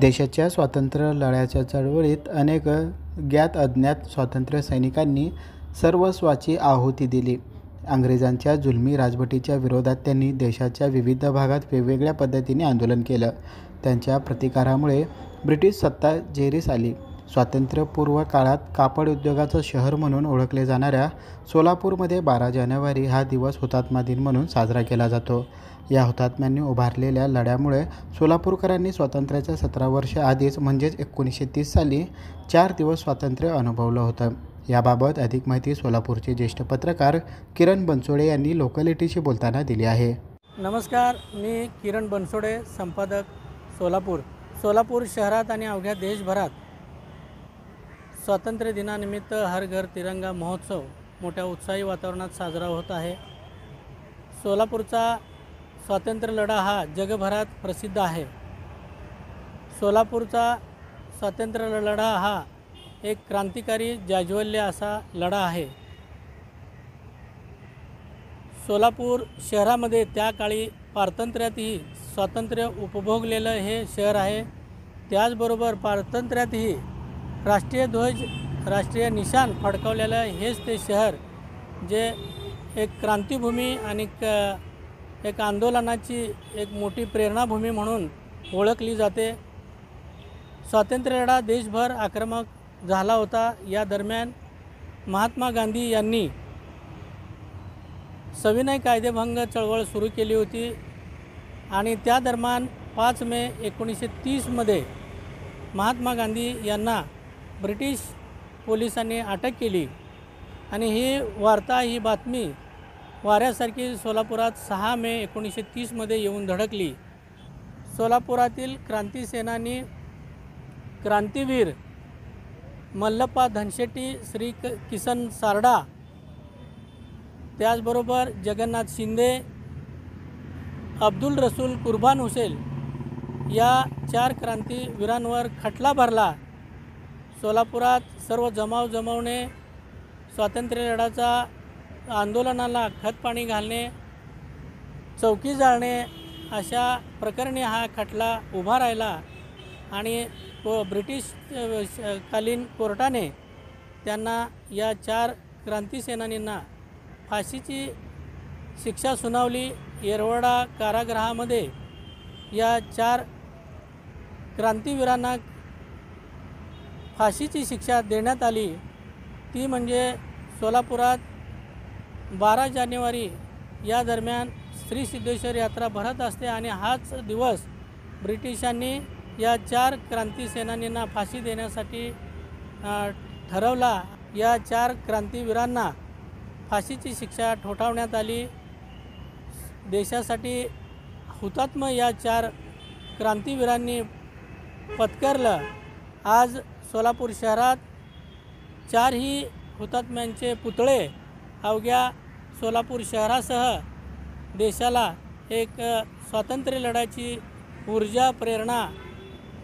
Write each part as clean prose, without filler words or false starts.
देशाच्या स्वातंत्र्य लढ्याच्या चळवळीत अनेक ज्ञात अज्ञात स्वातंत्र्य सैनिकांनी सर्वस्वाची आहुती दिली. अंग्रेजांच्या जुलमी राजवटीच्या विरोधात त्यांनी देशाच्या विविध भागात वेगवेगळ्या पद्धतीने आंदोलन केलं. त्यांच्या प्रतिकारामुळे ब्रिटिश सत्ता जेरीस आली. स्वातंत्र्यपूर्व काळात कापड उद्योगाचं शहर म्हणून ओळखले जाणाऱ्या सोलापूरमध्ये 12 जानेवारी हा दिवस हुतात्मा दिन म्हणून साजरा केला जातो. या हुतात्म्यांनी उभारलेल्या लढ्यामुळे सोलापूरकरांनी स्वातंत्र्याच्या 17 वर्ष आधीच म्हणजेच 1930 साली 4 दिवस स्वातंत्र्य अनुभवलं होतं. याबाबत अधिक माहिती सोलापूरचे ज्येष्ठ पत्रकार किरण बनसोडे यांनी लोकॅलिटीशी बोलताना दिली आहे. नमस्कार, मी किरण बनसोडे, संपादक सोलापूर. सोलापूर शहरात आणि अवघ्या देशभरात स्वातंत्र्य दिनानिमित्त हर घर तिरंगा महोत्सव मोठ्या उत्साही वातावरणात साजरा होत आहे. सोलापूरचा स्वातंत्र्य लढा हा जगभरात प्रसिद्ध आहे. सोलापूरचा स्वातंत्र्य लढा हा एक क्रांतिकारी जाज्वल्य असा लढा आहे. सोलापूर शहरामध्ये त्या काळी पारतंत्र्यातही स्वातंत्र्य उपभोगलेलं हे शहर आहे. त्याचबरोबर पारतंत्र्यातही राष्ट्रीय ध्वज, राष्ट्रीय निशाण फडकवलेलं हेच ते शहर जे एक क्रांतिभूमी आणि एक आंदोलनाची एक मोठी प्रेरणाभूमी म्हणून ओळखली जाते. स्वातंत्र्य लढा देशभर आक्रमक झाला होता. या दरम्यान महात्मा गांधी यांनी सविनय कायदेभंग चळवळ सुरू केली होती आणि त्या दरम्यान 5 मे 1930मध्ये महात्मा गांधी यांना ब्रिटिश पोलिसांनी अटक केली आणि ही बातमी वाऱ्यासारखी सोलापुरात 6 मे 1930मध्ये येऊन धडकली. सोलापुरातील क्रांतिसेनानी क्रांतीवीर मल्लप्पा धनशेट्टी, श्री किसन सारडा, त्याचबरोबर जगन्नाथ शिंदे, अब्दुल रसूल कुर्बान हुसेन या 4 क्रांतीवीरांवर खटला भरला. सोलापुरात सर्व जमवणे, स्वातंत्र्य लढ्याचा आंदोलनाला खतपाणी घालणे, चौकी जाळणे अशा प्रकरणी हा खटला उभा राहिला आणि ब्रिटिश कालीन कोर्टाने त्यांना या 4 क्रांतिसेनानींना फाशीची शिक्षा सुनावली. येरवडा कारागृहामध्ये या 4 क्रांतिवीरांना फाशीची शिक्षा देण्यात आली. ती म्हणजे सोलापुरात 12 जानेवारी या दरम्यान श्री सिद्धेश्वर यात्रा भरत असते आणि हाच दिवस ब्रिटिशांनी या 4 क्रांतिसेनानींना फाशी देण्यासाठी ठरवला. या 4 क्रांतिवीरांना फाशीची शिक्षा ठोठावण्यात आली. देशासाठी हुतात्मा या 4 क्रांतिवीरांनी पत्करलं. आज सोलापूर शहरात 4ही हुतात्म्यांचे पुतळे अवघ्या सोलापूर शहरासह देशाला एक स्वातंत्र्य लढ्याची ऊर्जा, प्रेरणा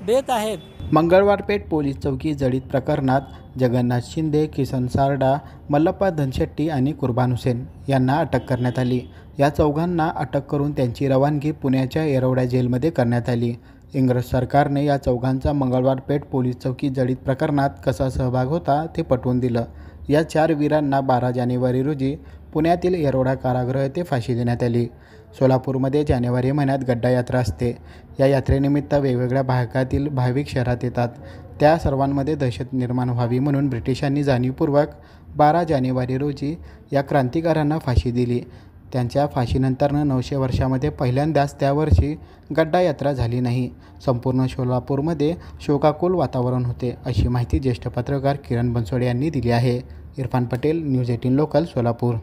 देत आहेत. मंगळवार पेठ पोलीस चौकी जळीत प्रकरणात जगन्नाथ शिंदे, किसन सारडा, मल्लप्पा धनशेट्टी आणि कुर्बान हुसेन यांना अटक करण्यात आली. या चौघांना अटक करून त्यांची रवानगी पुण्याच्या येरवडा जेलमध्ये करण्यात आली. इंग्रज सरकारने या चौघांचा मंगळवार पेठ पोलीस चौकी जळीत प्रकरणात कसा सहभाग होता ते पटवून दिलं. या 4 वीरांना 12 जानेवारी रोजी पुण्यातील येरवडा कारागृह येथे फाशी देण्यात आली. सोलापूरमध्ये जानेवारी महिन्यात गड्डा यात्रा असते. या यात्रेनिमित्त वेगवेगळ्या भागातील भाविक शहरात येतात. त्या सर्वांमध्ये दहशत निर्माण व्हावी म्हणून ब्रिटिशांनी जाणीवपूर्वक 12 जानेवारी रोजी या क्रांतिकारकांना फाशी दिली. त्यांच्या फाशीनंतर 900 वर्षामध्ये पहिल्यांदाच त्यावर्षी गड्डा यात्रा झाली नाही. संपूर्ण सोलापूरमध्ये शोकाकुल वातावरण होते, अशी माहिती ज्येष्ठ पत्रकार किरण बनसोडे यांनी दिली आहे. Irfan Patel, news 18 local, Solapur.